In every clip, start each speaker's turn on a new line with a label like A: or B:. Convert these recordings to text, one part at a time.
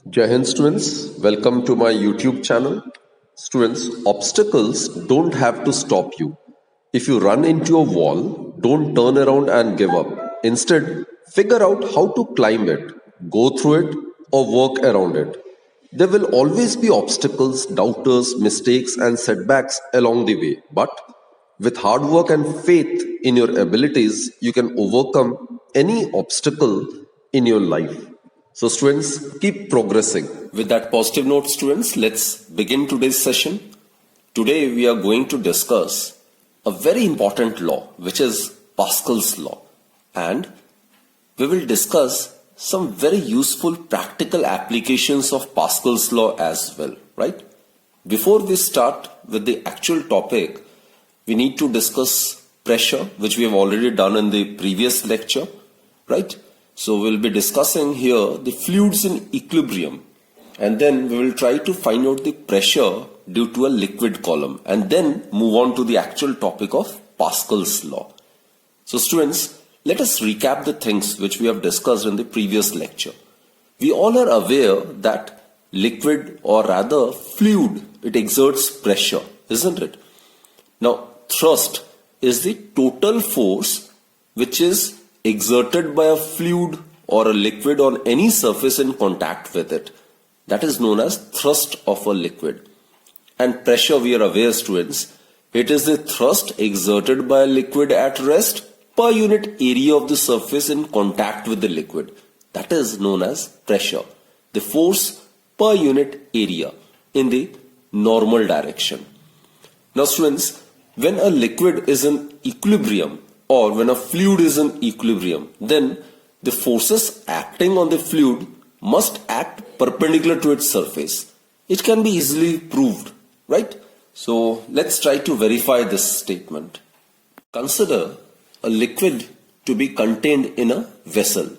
A: Jai Hind students, welcome to my YouTube channel. Students, obstacles don't have to stop you. If you run into a wall, don't turn around and give up. Instead, figure out how to climb it, go through it, or work around it. There will always be obstacles, doubters, mistakes, and setbacks along the way. But with hard work and faith in your abilities, you can overcome any obstacle in your life. So, students, keep progressing.
B: With that positive note, students, let's begin today's session. Today, we are going to discuss a very important law, which is Pascal's law. And we will discuss some very useful practical applications of Pascal's law as well, right? Before we start with the actual topic, we need to discuss pressure, which we have already done in the previous lecture, right? So we'll be discussing here the fluids in equilibrium, and then we will try to find out the pressure due to a liquid column, and then move on to the actual topic of Pascal's law. So students, let us recap the things which we have discussed in the previous lecture. We all are aware that liquid, or rather fluid, it exerts pressure, isn't it? Now, thrust is the total force which is exerted by a fluid or a liquid on any surface in contact with it. That is known as thrust of a liquid. And pressure, we are aware, students, it is the thrust exerted by a liquid at rest per unit area of the surface in contact with the liquid. That is known as pressure. The force per unit area in the normal direction. Now students, when a liquid is in equilibrium, or when a fluid is in equilibrium, then the forces acting on the fluid must act perpendicular to its surface. It can be easily proved, right? So let's try to verify this statement. Consider a liquid to be contained in a vessel.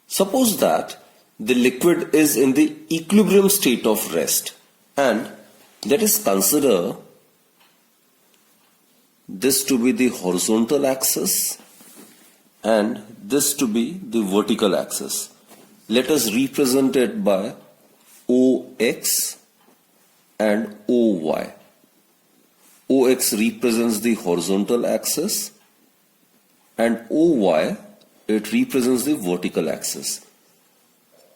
B: Suppose that the liquid is in the equilibrium state of rest, and let us consider this to be the horizontal axis and this to be the vertical axis. Let us represent it by OX and OY. OX represents the horizontal axis and OY, it represents the vertical axis.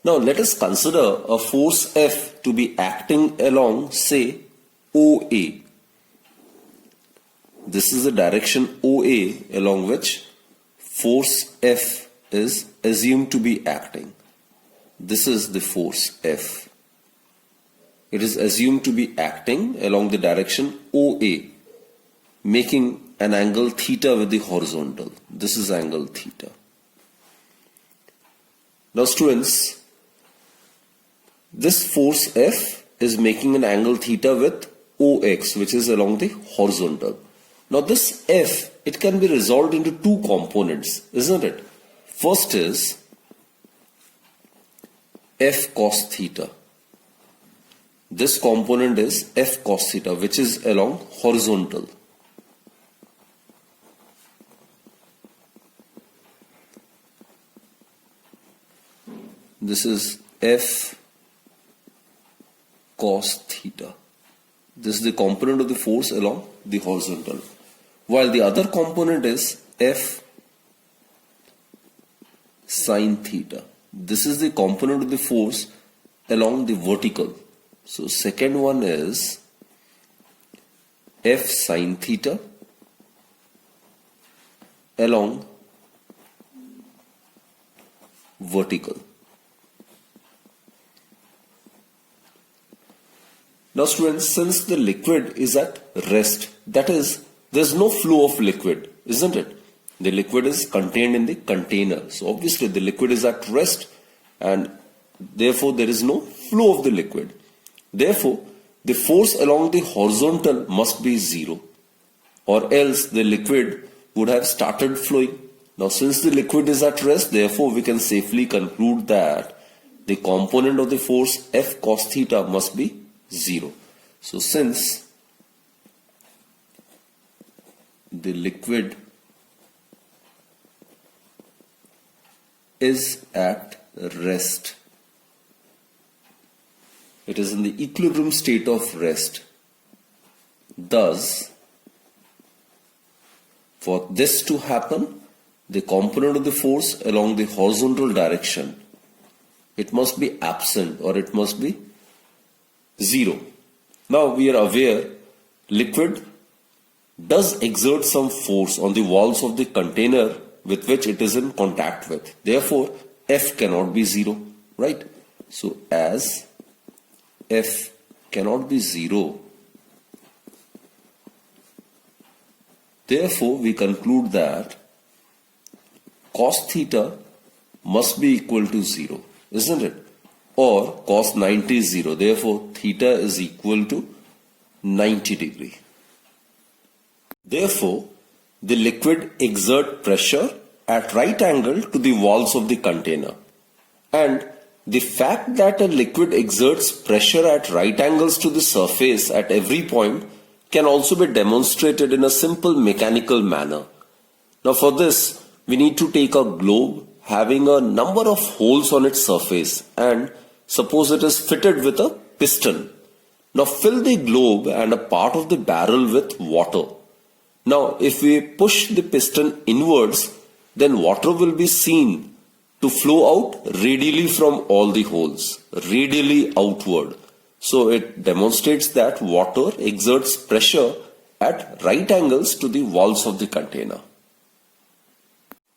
B: Now let us consider a force F to be acting along, say, OA. This is the direction OA along which force F is assumed to be acting. This is the force F. It is assumed to be acting along the direction OA, making an angle theta with the horizontal. This is angle theta. Now students, this force F is making an angle theta with OX, which is along the horizontal. Now this F, it can be resolved into two components, isn't it? First is F cos theta. This component is F cos theta, which is along horizontal. This is F cos theta. This is the component of the force along the horizontal. While the other component is F sin theta. This is the component of the force along the vertical. So second one is F sin theta along vertical. Now students, since the liquid is at rest, that is, there's no flow of liquid, isn't it? The liquid is contained in the container. So obviously the liquid is at rest and therefore there is no flow of the liquid. Therefore, the force along the horizontal must be zero, or else the liquid would have started flowing. Now since the liquid is at rest, therefore we can safely conclude that the component of the force F cos theta must be 0. So since the liquid is at rest, It is in the equilibrium state of rest. Thus, for this to happen, the component of the force along the horizontal direction, it must be absent or it must be zero. Now we are aware liquid does exert some force on the walls of the container with which it is in contact with. Therefore, F cannot be zero, right? So as F cannot be zero, therefore we conclude that cos theta must be equal to 0, isn't it? Or cos 90 is 0. Therefore, theta is equal to 90 degree. Therefore, the liquid exert pressure at right angle to the walls of the container. And the fact that a liquid exerts pressure at right angles to the surface at every point can also be demonstrated in a simple mechanical manner. Now for this, we need to take a globe having a number of holes on its surface and suppose it is fitted with a piston. Now fill the globe and a part of the barrel with water. Now if we push the piston inwards, then water will be seen to flow out radially from all the holes, radially outward. So it demonstrates that water exerts pressure at right angles to the walls of the container.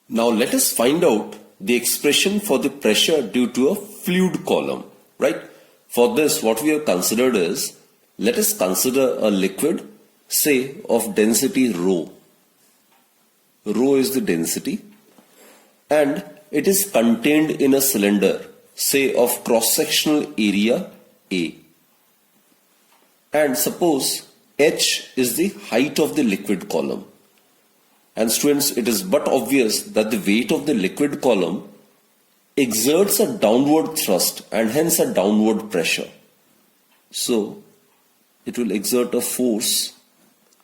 B: Now let us find out the expression for the pressure due to a fluid column, right? For this, what we have considered is, let us consider a liquid, say of density rho. Rho is the density, and it is contained in a cylinder, say of cross-sectional area A. And suppose h is the height of the liquid column. And students, it is but obvious that the weight of the liquid column exerts a downward thrust and hence a downward pressure. So, it will exert a force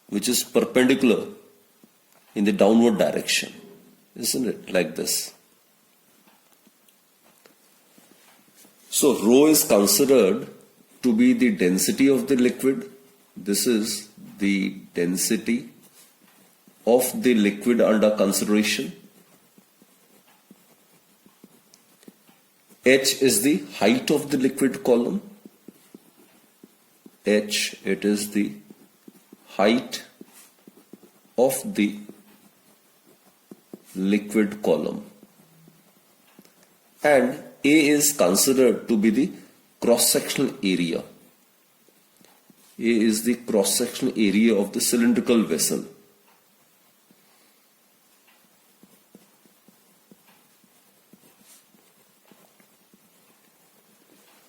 B: which is perpendicular in the downward direction. Isn't it? Like this. So, rho is considered to be the density of the liquid. This is the density of the liquid under consideration. H is the height of the liquid column. H, it is the height of the liquid column. And A is considered to be the cross-sectional area. A is the cross-sectional area of the cylindrical vessel.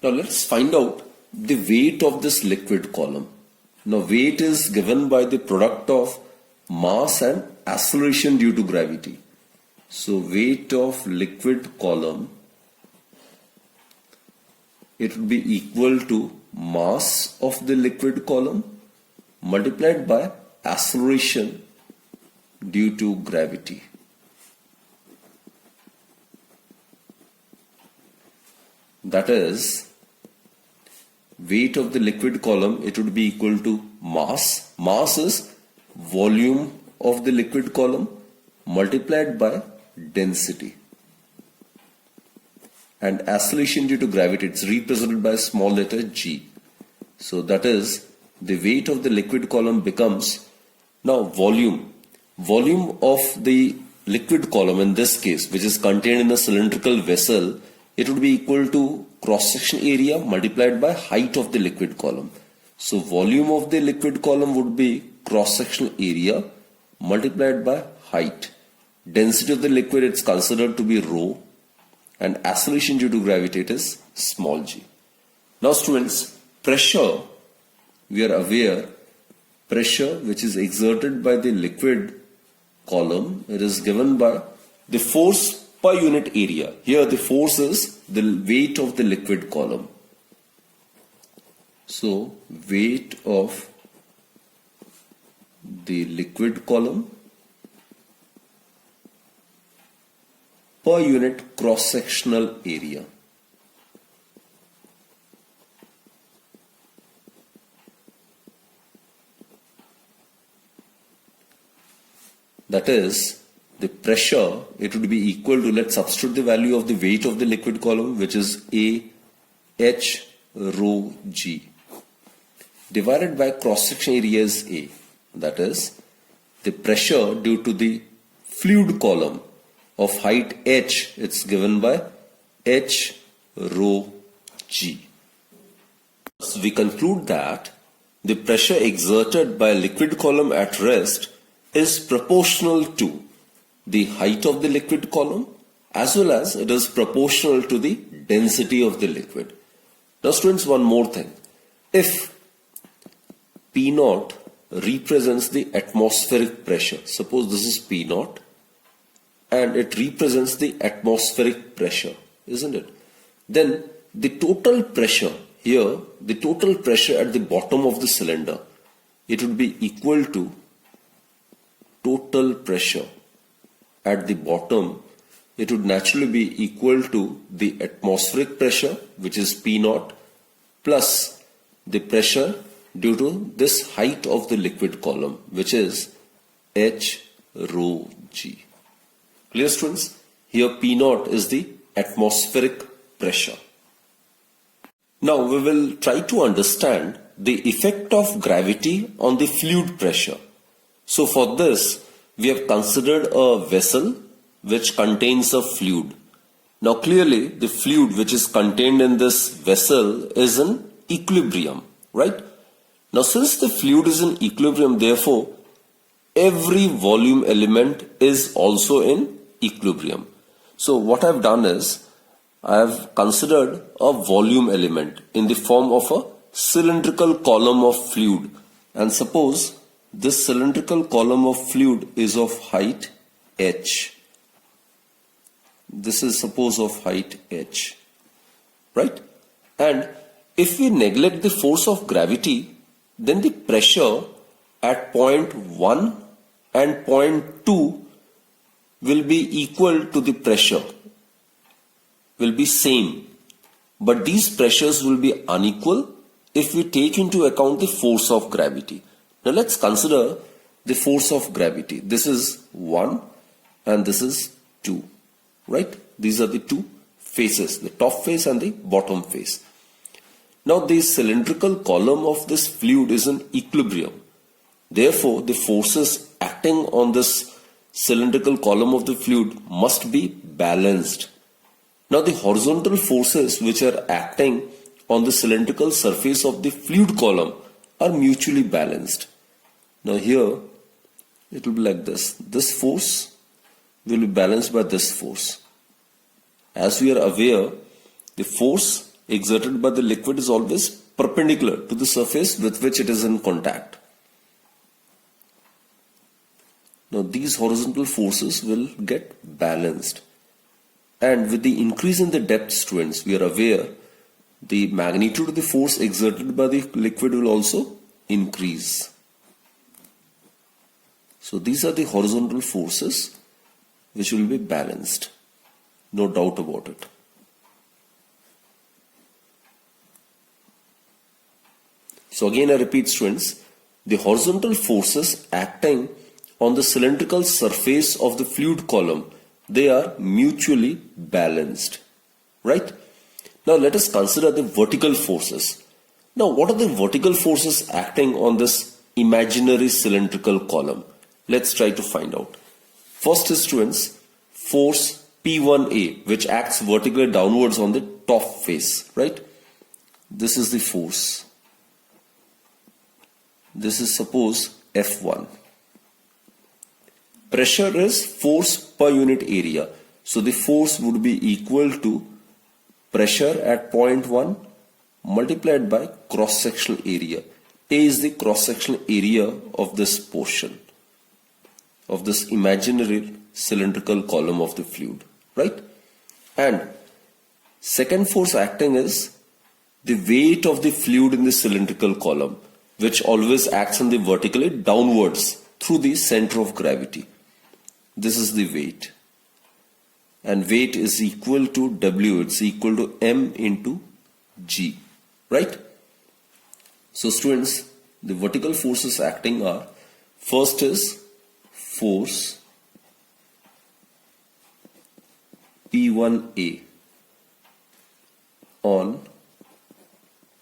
B: Now let's find out the weight of this liquid column. Now weight is given by the product of mass and acceleration due to gravity. So weight of liquid column, it would be equal to mass of the liquid column multiplied by acceleration due to gravity. That is, weight of the liquid column, it would be equal to mass. Mass is volume of the liquid column multiplied by density. And acceleration due to gravity, it's represented by a small letter g. So that is, the weight of the liquid column becomes, now volume. Volume of the liquid column in this case, which is contained in a cylindrical vessel, it would be equal to cross-section area multiplied by height of the liquid column. So volume of the liquid column would be cross-sectional area multiplied by height. Density of the liquid, it's considered to be rho, and acceleration due to gravity, it is small g. Now students, pressure, we are aware, pressure which is exerted by the liquid column, it is given by the force per unit area. Here the force is the weight of the liquid column. So weight of the liquid column per unit cross-sectional area. That is, the pressure, it would be equal to, let's substitute the value of the weight of the liquid column, which is A H rho G, divided by cross-section area is A. That is, the pressure due to the fluid column of height H, it's given by H rho G. So we conclude that the pressure exerted by a liquid column at rest is proportional to the height of the liquid column as well as it is proportional to the density of the liquid. Now students, one more thing. If P naught represents the atmospheric pressure, suppose this is P naught and it represents the atmospheric pressure, isn't it? Then the total pressure here, the total pressure at the bottom of the cylinder, it would be equal to total pressure at the bottom. It would naturally be equal to the atmospheric pressure, which is P naught, plus the pressure due to this height of the liquid column, which is H rho G. Clear, students? Here P naught is the atmospheric pressure. Now we will try to understand the effect of gravity on the fluid pressure. So for this, we have considered a vessel which contains a fluid. Now clearly the fluid which is contained in this vessel is in equilibrium, right? Now since the fluid is in equilibrium, therefore every volume element is also in equilibrium. So what I have done is I have considered a volume element in the form of a cylindrical column of fluid, and suppose this cylindrical column of fluid is of height h. This is suppose of height h, right? And if we neglect the force of gravity, then the pressure at point 1 and point 2 will be equal to the pressure, will be same. But these pressures will be unequal if we take into account the force of gravity. Now let's consider the force of gravity. This is 1 and this is 2, right? These are the two faces, the top face and the bottom face. Now the cylindrical column of this fluid is in equilibrium. Therefore, the forces acting on this cylindrical column of the fluid must be balanced. Now the horizontal forces which are acting on the cylindrical surface of the fluid column are mutually balanced. Now here it will be like this. This force will be balanced by this force. As we are aware, the force exerted by the liquid is always perpendicular to the surface with which it is in contact. Now these horizontal forces will get balanced. And with the increase in the depth, students, we are aware the magnitude of the force exerted by the liquid will also increase. So these are the horizontal forces which will be balanced. No doubt about it. So again I repeat, students, the horizontal forces acting on the cylindrical surface of the fluid column, they are mutually balanced, right? Now let us consider the vertical forces. Now what are the vertical forces acting on this imaginary cylindrical column? Let's try to find out. First is, students, force P1A, which acts vertically downwards on the top face, right? This is the force. This is suppose F1. Pressure is force per unit area. So the force would be equal to pressure at point 1 multiplied by cross-sectional area. A is the cross-sectional area of this portion, of this imaginary cylindrical column of the fluid, right? And second force acting is the weight of the fluid in the cylindrical column, which always acts on the vertically downwards through the center of gravity. This is the weight, and weight is equal to W, it's equal to M into G, right? So students, the vertical forces acting are, first is force P1A on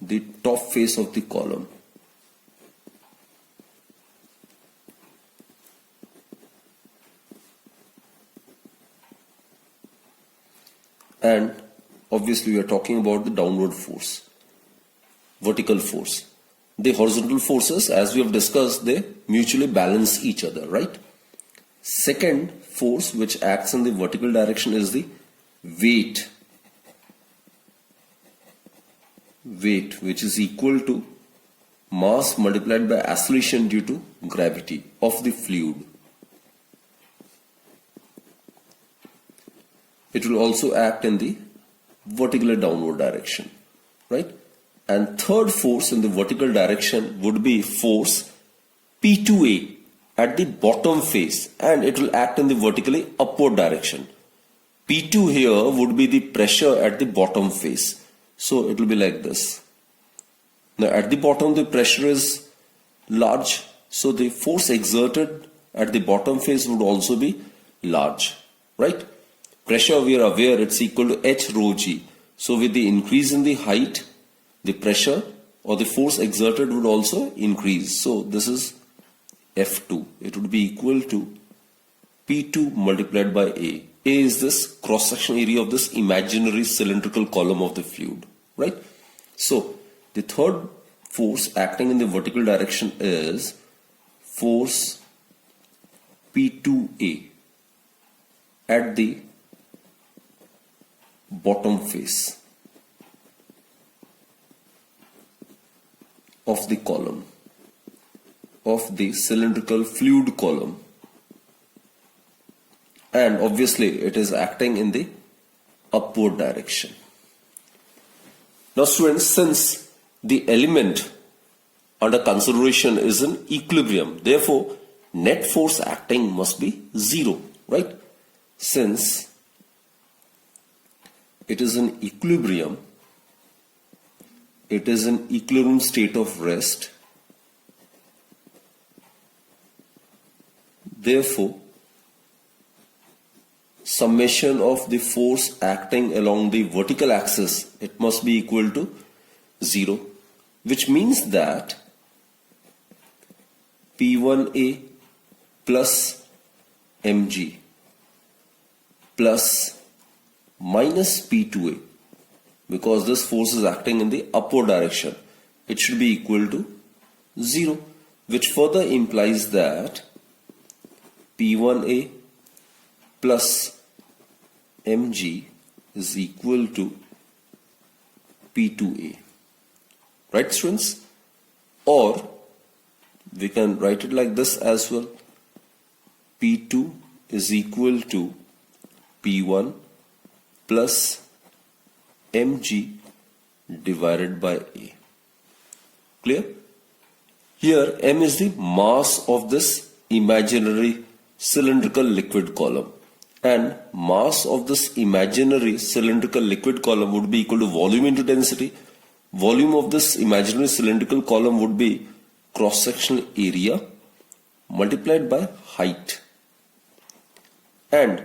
B: the top face of the column. And obviously we are talking about the downward force, vertical force. The horizontal forces, as we have discussed, they mutually balance each other, right? Second force which acts in the vertical direction is the weight. Weight, which is equal to mass multiplied by acceleration due to gravity of the fluid. It will also act in the vertical downward direction, right? And third force in the vertical direction would be force P2A at the bottom face, and it will act in the vertically upward direction. P2 here would be the pressure at the bottom face. So it will be like this. Now at the bottom the pressure is large, so the force exerted at the bottom face would also be large, right? Pressure, we are aware, it's equal to H rho G. So with the increase in the height, the pressure or the force exerted would also increase. So this is F2. It would be equal to P2 multiplied by A. A is this cross-section area of this imaginary cylindrical column of the fluid, right? So the third force acting in the vertical direction is force P2A at the bottom face of the column, of the cylindrical fluid column, and obviously it is acting in the upward direction. Now students, since the element under consideration is in equilibrium, therefore net force acting must be zero, right? Since it is in equilibrium, it is in equilibrium state of rest, therefore summation of the force acting along the vertical axis, it must be equal to 0, which means that P1A plus mg plus minus P2A, because this force is acting in the upward direction, it should be equal to 0, which further implies that P1A plus mg is equal to P2A, right students? Or we can write it like this as well. P2 is equal to P1 plus mg divided by A. Clear? Here m is the mass of this imaginary cylindrical liquid column, and mass of this imaginary cylindrical liquid column would be equal to volume into density. Volume of this imaginary cylindrical column would be cross-sectional area multiplied by height, and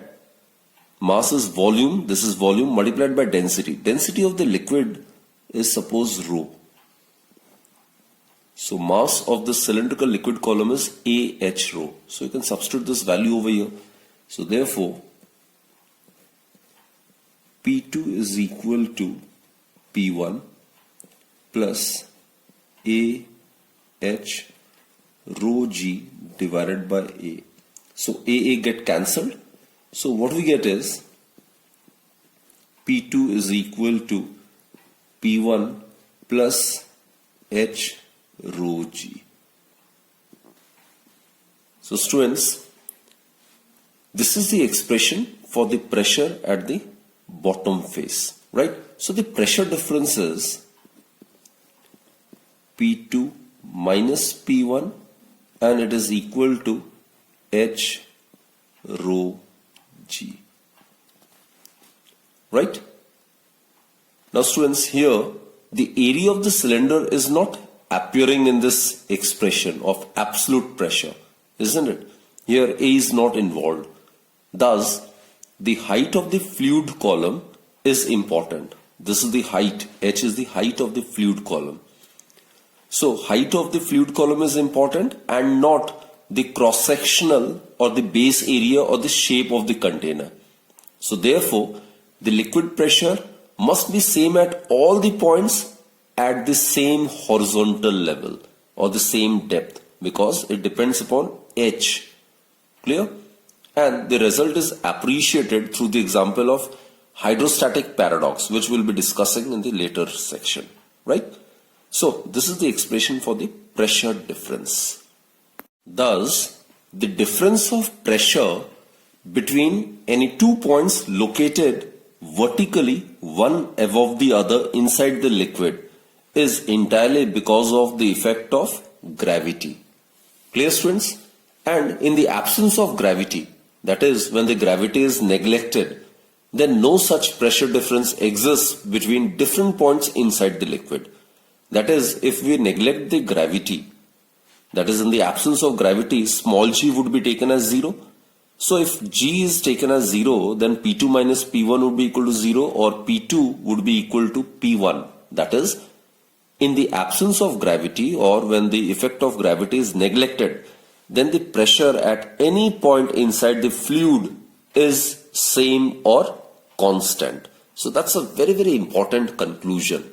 B: mass is volume, this is volume multiplied by density. Density of the liquid is suppose rho. So mass of the cylindrical liquid column is AH rho. So you can substitute this value over here. So therefore P2 is equal to P1 plus AH rho G divided by A. So AA get cancelled. So what we get is P2 is equal to P1 plus H rho G. So students, this is the expression for the pressure at the bottom face, right? So the pressure difference is P2 minus P1, and it is equal to H rho G, right? Now students, here the area of the cylinder is not appearing in this expression of absolute pressure, isn't it? Here A is not involved. Thus, the height of the fluid column is important. This is the height. H is the height of the fluid column. So height of the fluid column is important and not the cross-sectional or the base area or the shape of the container. So therefore, the liquid pressure must be same at all the points at the same horizontal level or the same depth, because it depends upon H. Clear? And the result is appreciated through the example of hydrostatic paradox, which we'll be discussing in the later section, right? So this is the expression for the pressure difference. Thus, the difference of pressure between any two points located vertically one above the other inside the liquid is entirely because of the effect of gravity. Clear, students? And in the absence of gravity, that is, when the gravity is neglected, then no such pressure difference exists between different points inside the liquid. That is, if we neglect the gravity, that is, in the absence of gravity, small g would be taken as 0. So if g is taken as 0, then P2 minus P1 would be equal to 0, or P2 would be equal to P1. That is, in the absence of gravity, or when the effect of gravity is neglected, then the pressure at any point inside the fluid is same or constant. So that's a very, very important conclusion.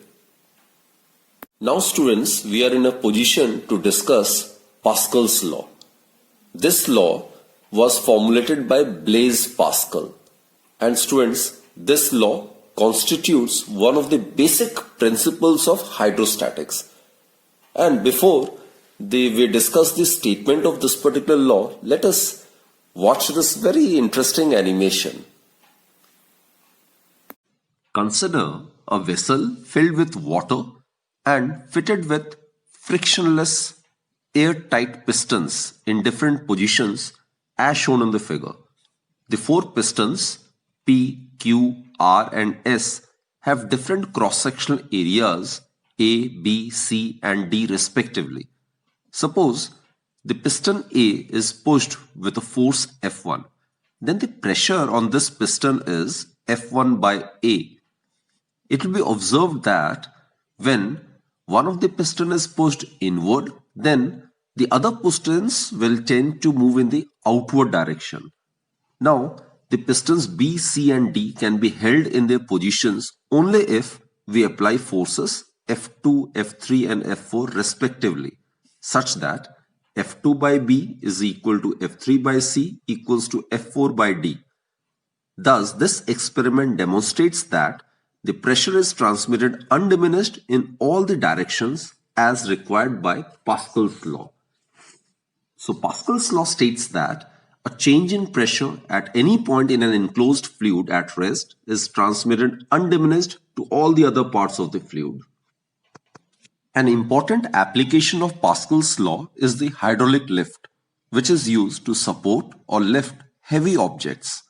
B: Now students, we are in a position to discuss Pascal's law. This law was formulated by Blaise Pascal. And students, this law constitutes one of the basic principles of hydrostatics. And before we discuss the statement of this particular law, let us watch this very interesting animation.
A: Consider a vessel filled with water and fitted with frictionless airtight pistons in different positions as shown in the figure. The four pistons P, Q, R and S have different cross-sectional areas A, B, C and D respectively. Suppose the piston A is pushed with a force F1. Then the pressure on this piston is F1 by A. It will be observed that when one of the piston is pushed inward, then the other pistons will tend to move in the outward direction. Now, the pistons B, C and D can be held in their positions only if we apply forces F2, F3 and F4 respectively, such that F2 by B is equal to F3 by C equals to F4 by D. Thus, this experiment demonstrates that the pressure is transmitted undiminished in all the directions as required by Pascal's law. So Pascal's law states that a change in pressure at any point in an enclosed fluid at rest is transmitted undiminished to all the other parts of the fluid. An important application of Pascal's law is the hydraulic lift, which is used to support or lift heavy objects.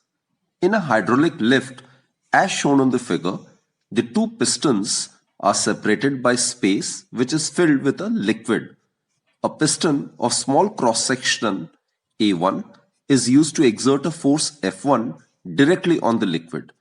A: In a hydraulic lift, as shown on the figure, the two pistons are separated by space which is filled with a liquid. A piston of small cross-section A1 is used to exert a force F1 directly on the liquid.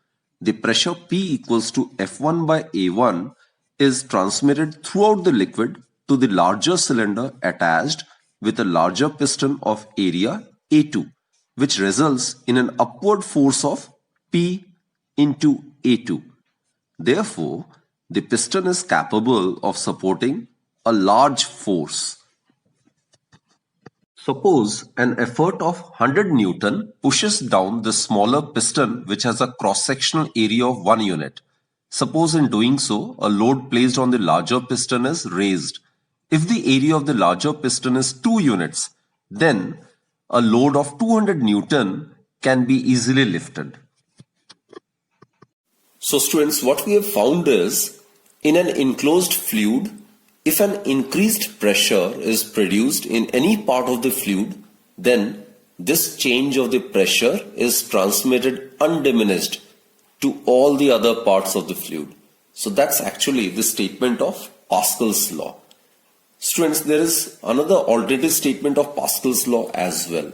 A: The pressure P equals to F1 by A1 is transmitted throughout the liquid to the larger cylinder attached with a larger piston of area A2, which results in an upward force of P into A2. Therefore, the piston is capable of supporting a large force. Suppose an effort of 100 Newton pushes down the smaller piston which has a cross-sectional area of 1 unit. Suppose in doing so, a load placed on the larger piston is raised. If the area of the larger piston is 2 units, then a load of 200 Newton can be easily lifted.
B: So students, what we have found is, in an enclosed fluid, if an increased pressure is produced in any part of the fluid, then this change of the pressure is transmitted undiminished to all the other parts of the fluid. So that's actually the statement of Pascal's law. Students, there is another alternative statement of Pascal's law as well.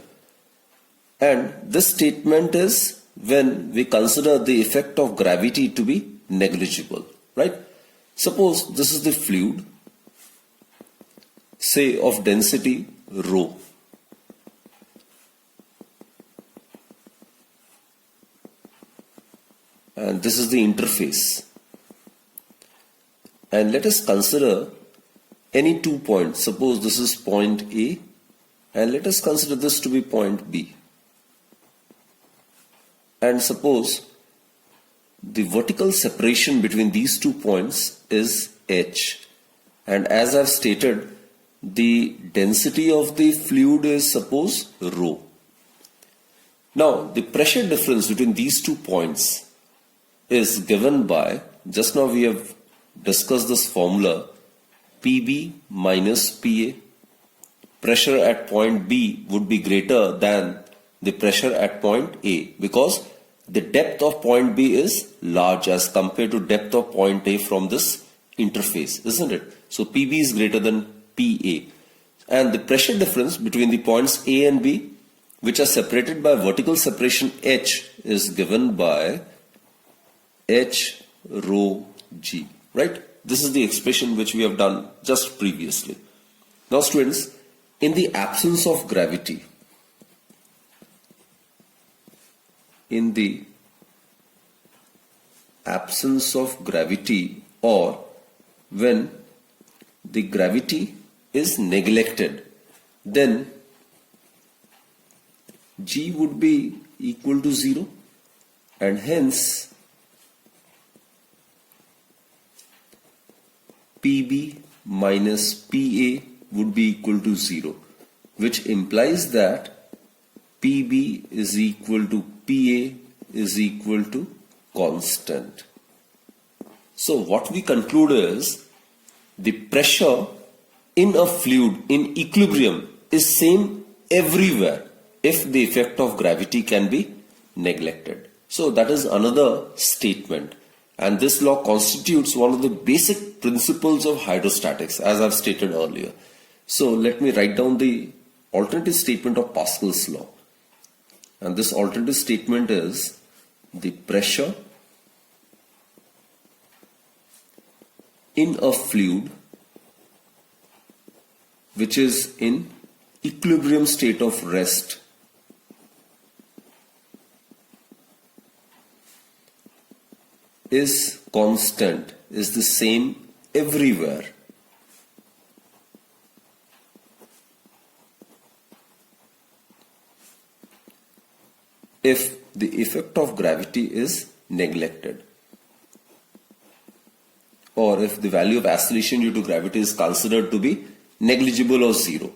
B: And this statement is when we consider the effect of gravity to be negligible, right? Suppose this is the fluid, say of density rho. And this is the interface. And let us consider any 2 points. Suppose this is point A, and let us consider this to be point B. And suppose the vertical separation between these 2 points is h. And as I've stated, the density of the fluid is suppose rho. Now, the pressure difference between these 2 points is given by, just now we have discussed this formula, PB minus PA. Pressure at point B would be greater than the pressure at point A because the depth of point B is large as compared to depth of point A from this interface, isn't it? So PB is greater than PA. And the pressure difference between the points A and B, which are separated by vertical separation h, is given by h rho g, right? This is the expression which we have done just previously. Now students, in the absence of gravity, or when the gravity is neglected, then g would be equal to 0 and hence PB minus PA would be equal to 0, which implies that PB is equal to PA is equal to constant. So what we conclude is the pressure in a fluid in equilibrium is same everywhere if the effect of gravity can be neglected. So that is another statement. And this law constitutes one of the basic principles of hydrostatics, as I've stated earlier. So let me write down the alternative statement of Pascal's law. And this alternative statement is the pressure in a fluid which is in equilibrium state of rest is constant, is the same everywhere. If the effect of gravity is neglected, or if the value of acceleration due to gravity is considered to be negligible or 0.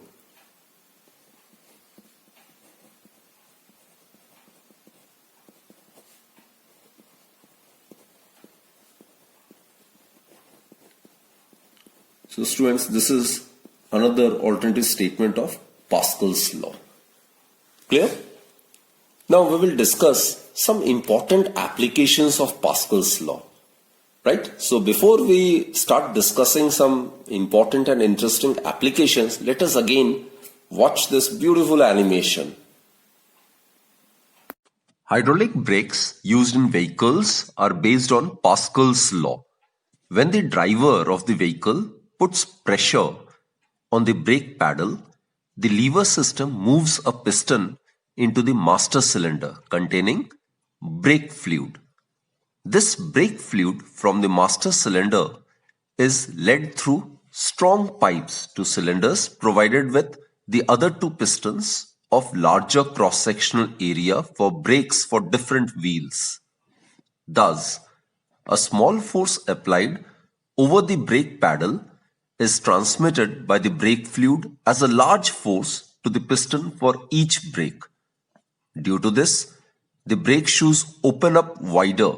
B: So students, this is another alternative statement of Pascal's law. Clear? Now we will discuss some important applications of Pascal's law. Right? So before we start discussing some important and interesting applications, let us again watch this beautiful animation.
A: Hydraulic brakes used in vehicles are based on Pascal's law. When the driver of the vehicle puts pressure on the brake pedal, the lever system moves a piston into the master cylinder containing brake fluid. This brake fluid from the master cylinder is led through strong pipes to cylinders provided with the other 2 pistons of larger cross-sectional area for brakes for different wheels. Thus, a small force applied over the brake pedal is transmitted by the brake fluid as a large force to the piston for each brake. Due to this, the brake shoes open up wider.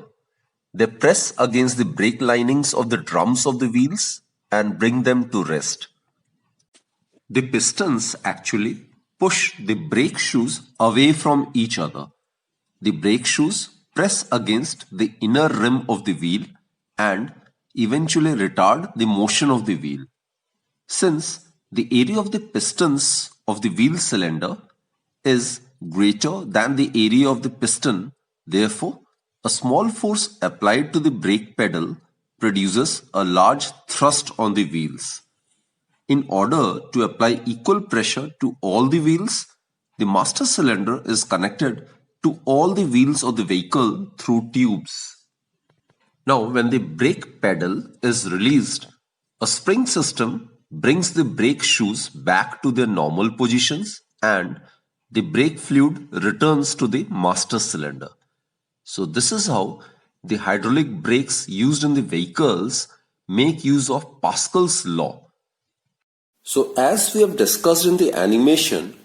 A: They press against the brake linings of the drums of the wheels and bring them to rest. The pistons actually push the brake shoes away from each other. The brake shoes press against the inner rim of the wheel and eventually retard the motion of the wheel. Since the area of the pistons of the wheel cylinder is greater than the area of the piston Therefore, a small force applied to the brake pedal produces a large thrust on the wheels. In order to apply equal pressure to all the wheels, the master cylinder is connected to all the wheels of the vehicle through tubes. Now, when the brake pedal is released, a spring system brings the brake shoes back to their normal positions and the brake fluid returns to the master cylinder. So this is how the hydraulic brakes used in the vehicles make use of Pascal's law.
B: So as we have discussed in the animation,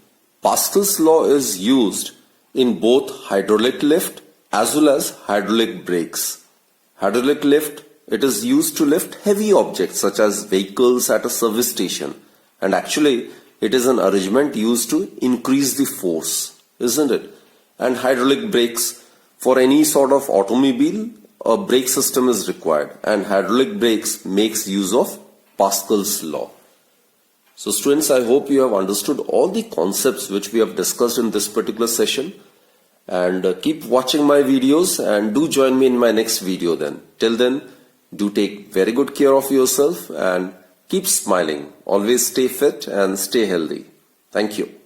B: Pascal's law is used in both hydraulic lift as well as hydraulic brakes. Hydraulic lift, it is used to lift heavy objects such as vehicles at a service station, and actually it is an arrangement used to increase the force, isn't it? And hydraulic brakes, for any sort of automobile, a brake system is required, and hydraulic brakes makes use of Pascal's law. So students, I hope you have understood all the concepts which we have discussed in this particular session, and keep watching my videos and do join me in my next video then. Till then, do take very good care of yourself and keep smiling. Always stay fit and stay healthy. Thank you.